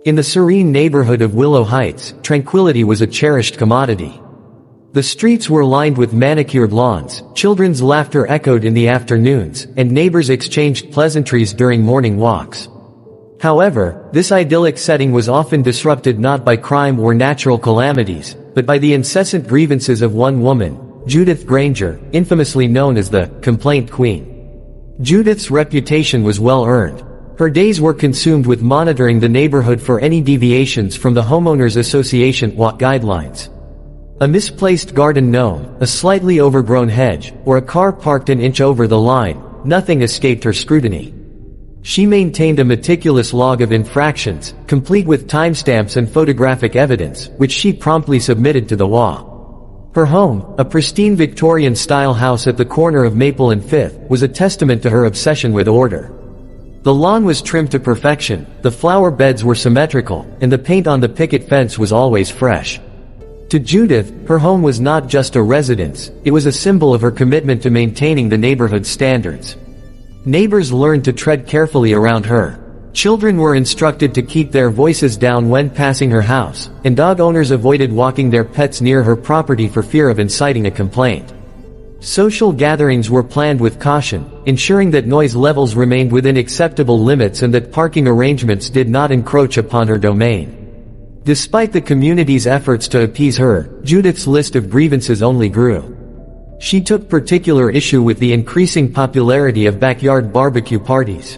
In the serene neighborhood of Willow Heights, tranquility was a cherished commodity. The streets were lined with manicured lawns, children's laughter echoed in the afternoons, and neighbors exchanged pleasantries during morning walks. However, this idyllic setting was often disrupted not by crime or natural calamities, but by the incessant grievances of one woman, Judith Granger, infamously known as the "Complaint Queen." Judith's reputation was well earned. Her days were consumed with monitoring the neighborhood for any deviations from the Homeowners Association HOA guidelines. A misplaced garden gnome, a slightly overgrown hedge, or a car parked an inch over the line, nothing escaped her scrutiny. She maintained a meticulous log of infractions, complete with timestamps and photographic evidence, which she promptly submitted to the HOA. Her home, a pristine Victorian-style house at the corner of Maple and 5th, was a testament to her obsession with order. The lawn was trimmed to perfection, the flower beds were symmetrical, and the paint on the picket fence was always fresh. To Judith, her home was not just a residence, it was a symbol of her commitment to maintaining the neighborhood's standards. Neighbors learned to tread carefully around her. Children were instructed to keep their voices down when passing her house, and dog owners avoided walking their pets near her property for fear of inciting a complaint. Social gatherings were planned with caution, ensuring that noise levels remained within acceptable limits and that parking arrangements did not encroach upon her domain. Despite the community's efforts to appease her, Judith's list of grievances only grew. She took particular issue with the increasing popularity of backyard barbecue parties.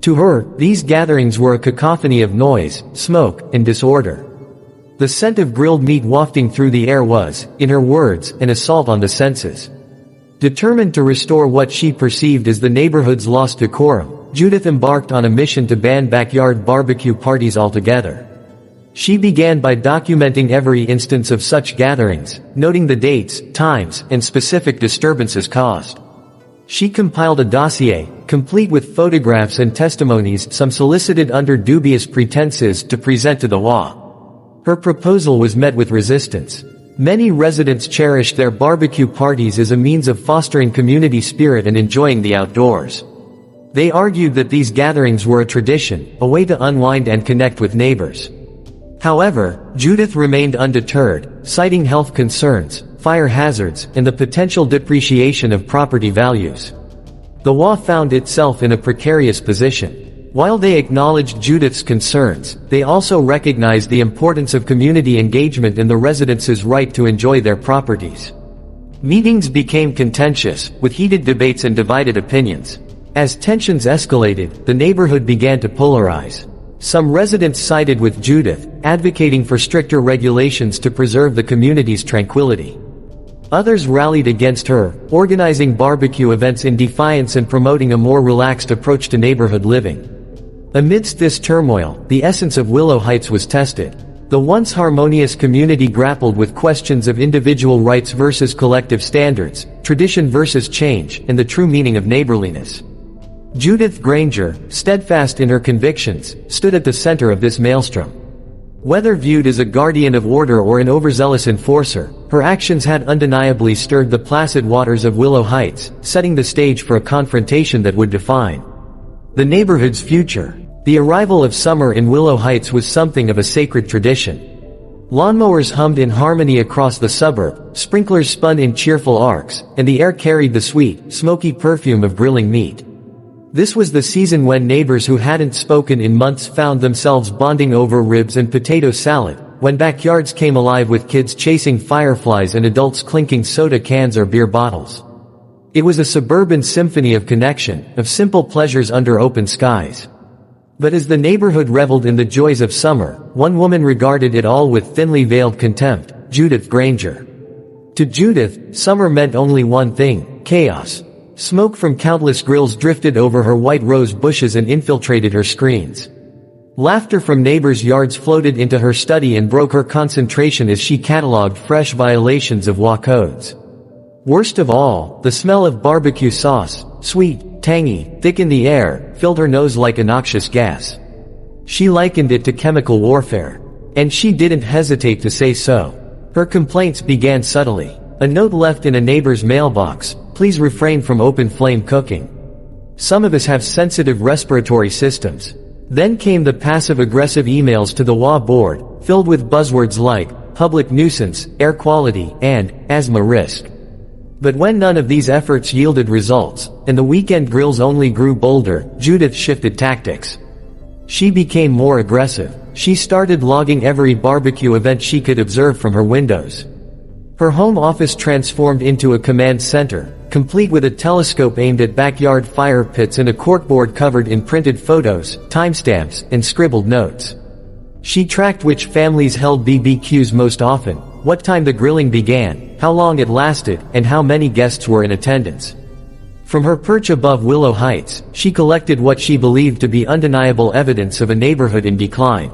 To her, these gatherings were a cacophony of noise, smoke, and disorder. The scent of grilled meat wafting through the air was, in her words, an assault on the senses. Determined to restore what she perceived as the neighborhood's lost decorum, Judith embarked on a mission to ban backyard barbecue parties altogether. She began by documenting every instance of such gatherings, noting the dates, times, and specific disturbances caused. She compiled a dossier, complete with photographs and testimonies, some solicited under dubious pretenses, to present to the HOA. Her proposal was met with resistance. Many residents cherished their barbecue parties as a means of fostering community spirit and enjoying the outdoors. They argued that these gatherings were a tradition, a way to unwind and connect with neighbors. However, Judith remained undeterred, citing health concerns, fire hazards, and the potential depreciation of property values. The HOA found itself in a precarious position. While they acknowledged Judith's concerns, they also recognized the importance of community engagement and the residents' right to enjoy their properties. Meetings became contentious, with heated debates and divided opinions. As tensions escalated, the neighborhood began to polarize. Some residents sided with Judith, advocating for stricter regulations to preserve the community's tranquility. Others rallied against her, organizing barbecue events in defiance and promoting a more relaxed approach to neighborhood living. Amidst this turmoil, the essence of Willow Heights was tested. The once harmonious community grappled with questions of individual rights versus collective standards, tradition versus change, and the true meaning of neighborliness. Judith Granger, steadfast in her convictions, stood at the center of this maelstrom. Whether viewed as a guardian of order or an overzealous enforcer, her actions had undeniably stirred the placid waters of Willow Heights, setting the stage for a confrontation that would define the neighborhood's future. The arrival of summer in Willow Heights was something of a sacred tradition. Lawnmowers hummed in harmony across the suburb, sprinklers spun in cheerful arcs, and the air carried the sweet, smoky perfume of grilling meat. This was the season when neighbors who hadn't spoken in months found themselves bonding over ribs and potato salad, when backyards came alive with kids chasing fireflies and adults clinking soda cans or beer bottles. It was a suburban symphony of connection, of simple pleasures under open skies. But as the neighborhood reveled in the joys of summer, one woman regarded it all with thinly veiled contempt: Judith Granger. To Judith, summer meant only one thing: chaos. Smoke from countless grills drifted over her white rose bushes and infiltrated her screens. Laughter from neighbors' yards floated into her study and broke her concentration as she cataloged fresh violations of HOA codes. Worst of all, the smell of barbecue sauce, sweet, tangy, thick in the air, filled her nose like a noxious gas. She likened it to chemical warfare. And she didn't hesitate to say so. Her complaints began subtly. A note left in a neighbor's mailbox: please refrain from open flame cooking. Some of us have sensitive respiratory systems. Then came the passive-aggressive emails to the HOA board, filled with buzzwords like public nuisance, air quality, and asthma risk. But when none of these efforts yielded results, and the weekend grills only grew bolder, Judith shifted tactics. She became more aggressive. She started logging every barbecue event she could observe from her windows. Her home office transformed into a command center, complete with a telescope aimed at backyard fire pits and a corkboard covered in printed photos, timestamps, and scribbled notes. She tracked which families held BBQs most often, what time the grilling began, how long it lasted, and how many guests were in attendance. From her perch above Willow Heights, she collected what she believed to be undeniable evidence of a neighborhood in decline.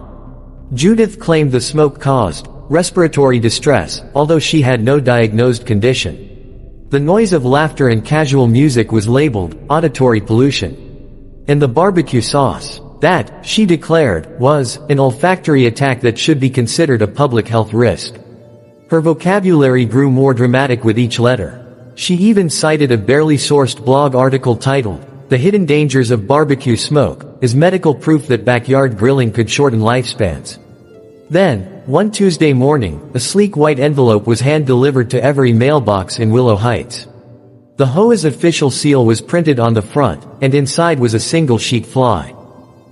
Judith claimed the smoke caused respiratory distress, although she had no diagnosed condition. The noise of laughter and casual music was labeled auditory pollution. And the barbecue sauce, that, she declared, was an olfactory attack that should be considered a public health risk. Her vocabulary grew more dramatic with each letter. She even cited a barely sourced blog article titled, "The Hidden Dangers of Barbecue Smoke," as medical proof that backyard grilling could shorten lifespans. Then, one Tuesday morning, a sleek white envelope was hand-delivered to every mailbox in Willow Heights. The HOA's official seal was printed on the front, and inside was a single sheet fly.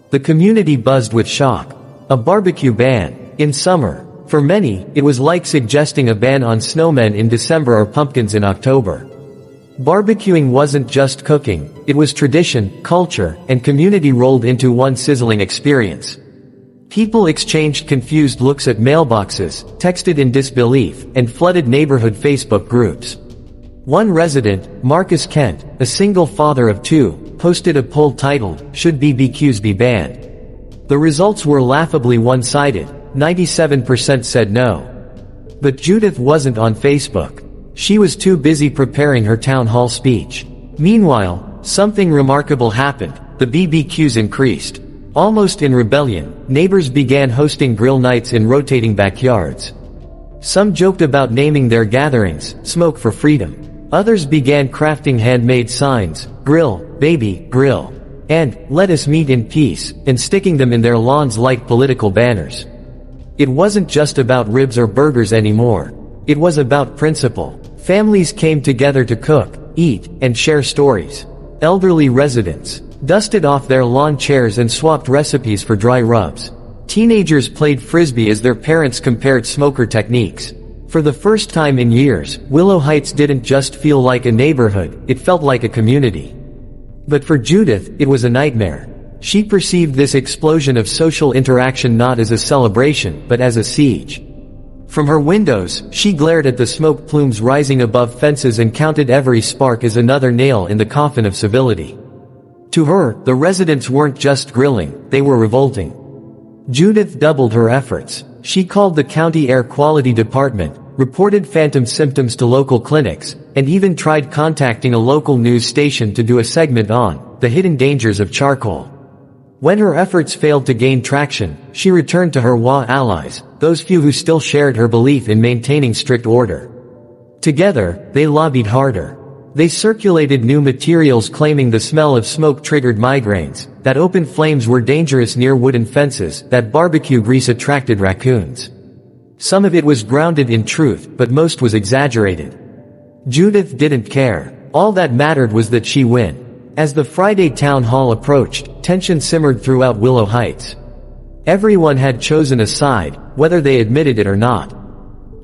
The community buzzed with shock. A barbecue ban, in summer. For many, it was like suggesting a ban on snowmen in December or pumpkins in October. Barbecuing wasn't just cooking, it was tradition, culture, and community rolled into one sizzling experience. People exchanged confused looks at mailboxes, texted in disbelief, and flooded neighborhood Facebook groups. One resident, Marcus Kent, a single father of two, posted a poll titled, "Should BBQs be banned?" The results were laughably one-sided. 97% said no. But Judith wasn't on Facebook. She was too busy preparing her town hall speech. Meanwhile, something remarkable happened. The BBQs increased. Almost in rebellion, neighbors began hosting grill nights in rotating backyards. Some joked about naming their gatherings, "Smoke for Freedom." Others began crafting handmade signs, "Grill, baby, grill," and "Let us meet in peace," and sticking them in their lawns like political banners. It wasn't just about ribs or burgers anymore. It was about principle. Families came together to cook, eat, and share stories. Elderly residents dusted off their lawn chairs and swapped recipes for dry rubs. Teenagers played frisbee as their parents compared smoker techniques. For the first time in years, Willow Heights didn't just feel like a neighborhood, it felt like a community. But for Judith, it was a nightmare. She perceived this explosion of social interaction not as a celebration, but as a siege. From her windows, she glared at the smoke plumes rising above fences and counted every spark as another nail in the coffin of civility. To her, the residents weren't just grilling, they were revolting. Judith doubled her efforts. She called the county air quality department, reported phantom symptoms to local clinics, and even tried contacting a local news station to do a segment on the hidden dangers of charcoal. When her efforts failed to gain traction, she returned to her HOA allies, those few who still shared her belief in maintaining strict order. Together, they lobbied harder. They circulated new materials claiming the smell of smoke triggered migraines, that open flames were dangerous near wooden fences, that barbecue grease attracted raccoons. Some of it was grounded in truth, but most was exaggerated. Judith didn't care. All that mattered was that she win. As the Friday town hall approached, tension simmered throughout Willow Heights. Everyone had chosen a side, whether they admitted it or not.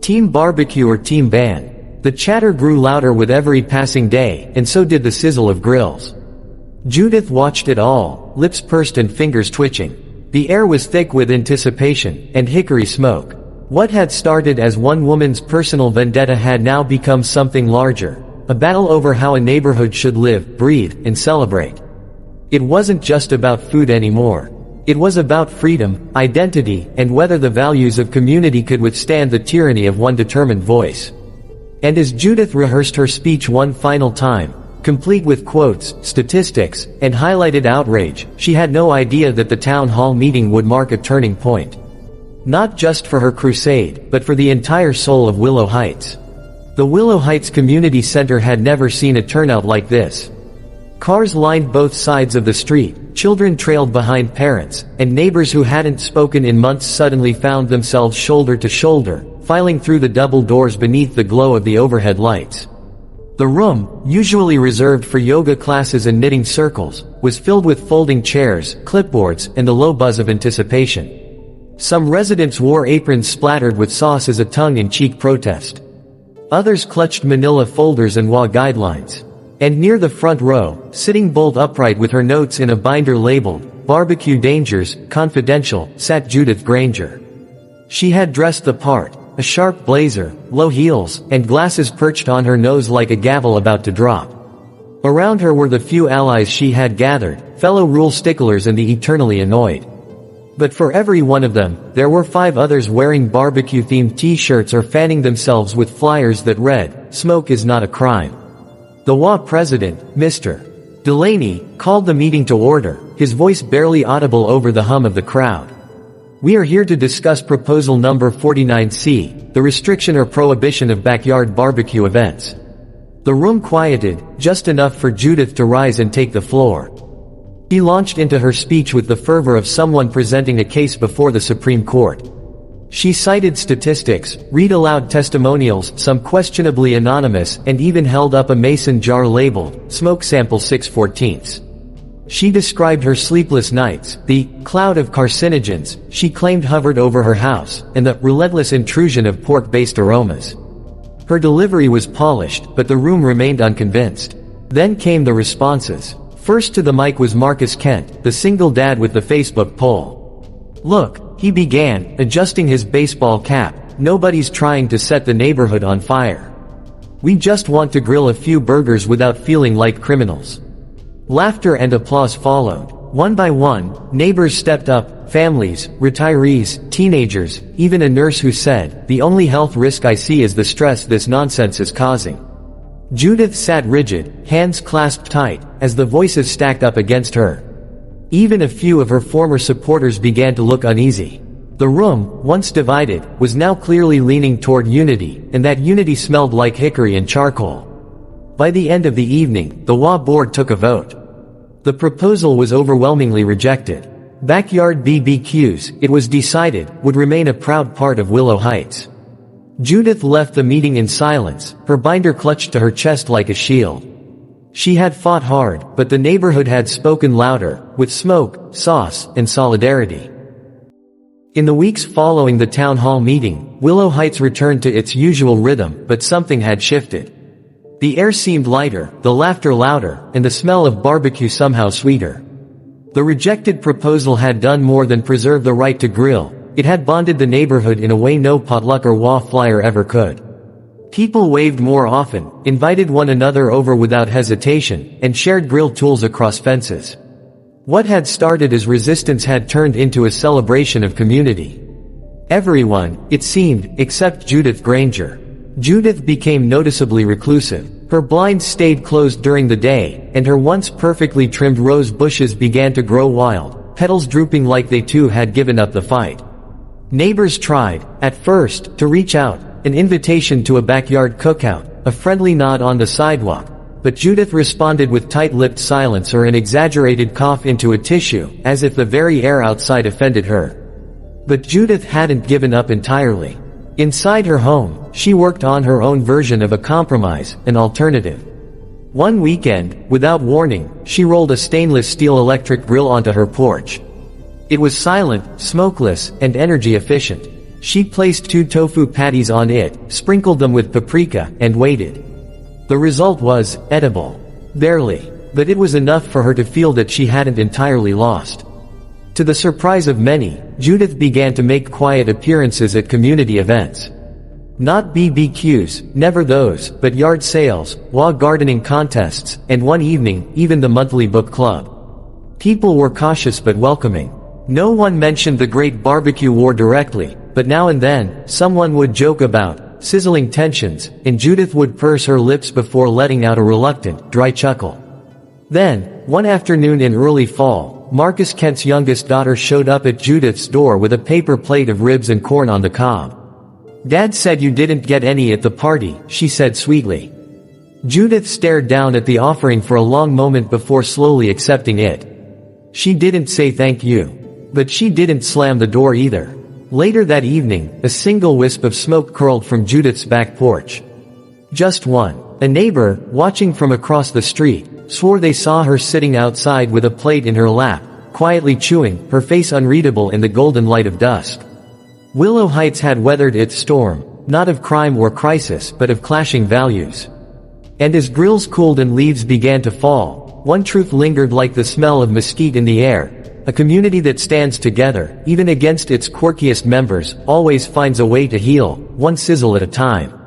Team barbecue or team ban. The chatter grew louder with every passing day, and so did the sizzle of grills. Judith watched it all, lips pursed and fingers twitching. The air was thick with anticipation, and hickory smoke. What had started as one woman's personal vendetta had now become something larger. A battle over how a neighborhood should live, breathe, and celebrate. It wasn't just about food anymore. It was about freedom, identity, and whether the values of community could withstand the tyranny of one determined voice. And as Judith rehearsed her speech one final time, complete with quotes, statistics, and highlighted outrage, she had no idea that the town hall meeting would mark a turning point. Not just for her crusade, but for the entire soul of Willow Heights. The Willow Heights Community Center had never seen a turnout like this. Cars lined both sides of the street, children trailed behind parents, and neighbors who hadn't spoken in months suddenly found themselves shoulder to shoulder, filing through the double doors beneath the glow of the overhead lights. The room, usually reserved for yoga classes and knitting circles, was filled with folding chairs, clipboards, and the low buzz of anticipation. Some residents wore aprons splattered with sauce as a tongue-in-cheek protest. Others clutched manila folders and HOA guidelines. And near the front row, sitting bolt upright with her notes in a binder labeled, "BBQ Dangers, Confidential," sat Judith Granger. She had dressed the part, a sharp blazer, low heels, and glasses perched on her nose like a gavel about to drop. Around her were the few allies she had gathered, fellow rule sticklers and the eternally annoyed. But for every one of them, there were 5 others wearing barbecue-themed t-shirts or fanning themselves with flyers that read, "Smoke is not a crime." The HOA president, Mr. Delaney, called the meeting to order, his voice barely audible over the hum of the crowd. "We are here to discuss proposal number 49C, the restriction or prohibition of backyard barbecue events." The room quieted, just enough for Judith to rise and take the floor. She launched into her speech with the fervor of someone presenting a case before the Supreme Court. She cited statistics, read aloud testimonials, some questionably anonymous, and even held up a mason jar labeled, "Smoke Sample 6/14." She described her sleepless nights, the cloud of carcinogens she claimed hovered over her house, and the relentless intrusion of pork-based aromas. Her delivery was polished, but the room remained unconvinced. Then came the responses. First to the mic was Marcus Kent, the single dad with the Facebook poll. "Look," he began, adjusting his baseball cap, "nobody's trying to set the neighborhood on fire. We just want to grill a few burgers without feeling like criminals." Laughter and applause followed. One by one, neighbors stepped up, families, retirees, teenagers, even a nurse who said, "The only health risk I see is the stress this nonsense is causing." Judith sat rigid, hands clasped tight, as the voices stacked up against her. Even a few of her former supporters began to look uneasy. The room, once divided, was now clearly leaning toward unity, and that unity smelled like hickory and charcoal. By the end of the evening, the HOA board took a vote. The proposal was overwhelmingly rejected. Backyard BBQs, it was decided, would remain a proud part of Willow Heights. Judith left the meeting in silence, her binder clutched to her chest like a shield. She had fought hard, but the neighborhood had spoken louder, with smoke, sauce, and solidarity. In the weeks following the town hall meeting, Willow Heights returned to its usual rhythm, but something had shifted. The air seemed lighter, the laughter louder, and the smell of barbecue somehow sweeter. The rejected proposal had done more than preserve the right to grill. It had bonded the neighborhood in a way no potluck or HOA flyer ever could. People waved more often, invited one another over without hesitation, and shared grill tools across fences. What had started as resistance had turned into a celebration of community. Everyone, it seemed, except Judith Granger. Judith became noticeably reclusive. Her blinds stayed closed during the day, and her once perfectly trimmed rose bushes began to grow wild, petals drooping like they too had given up the fight. Neighbors tried, at first, to reach out, an invitation to a backyard cookout, a friendly nod on the sidewalk, but Judith responded with tight-lipped silence or an exaggerated cough into a tissue, as if the very air outside offended her. But Judith hadn't given up entirely. Inside her home, she worked on her own version of a compromise, an alternative. One weekend, without warning, she rolled a stainless steel electric grill onto her porch. It was silent, smokeless, and energy efficient. She placed 2 tofu patties on it, sprinkled them with paprika, and waited. The result was edible. Barely. But it was enough for her to feel that she hadn't entirely lost. To the surprise of many, Judith began to make quiet appearances at community events. Not BBQs, never those, but yard sales, HOA gardening contests, and one evening, even the monthly book club. People were cautious but welcoming. No one mentioned the Great Barbecue War directly, but now and then, someone would joke about sizzling tensions, and Judith would purse her lips before letting out a reluctant, dry chuckle. Then, one afternoon in early fall, Marcus Kent's youngest daughter showed up at Judith's door with a paper plate of ribs and corn on the cob. "Dad said you didn't get any at the party," she said sweetly. Judith stared down at the offering for a long moment before slowly accepting it. She didn't say thank you. But she didn't slam the door either. Later that evening, a single wisp of smoke curled from Judith's back porch. Just one. A neighbor, watching from across the street, swore they saw her sitting outside with a plate in her lap, quietly chewing, her face unreadable in the golden light of dusk. Willow Heights had weathered its storm, not of crime or crisis but of clashing values. And as grills cooled and leaves began to fall, one truth lingered like the smell of mesquite in the air. A community that stands together, even against its quirkiest members, always finds a way to heal, one sizzle at a time.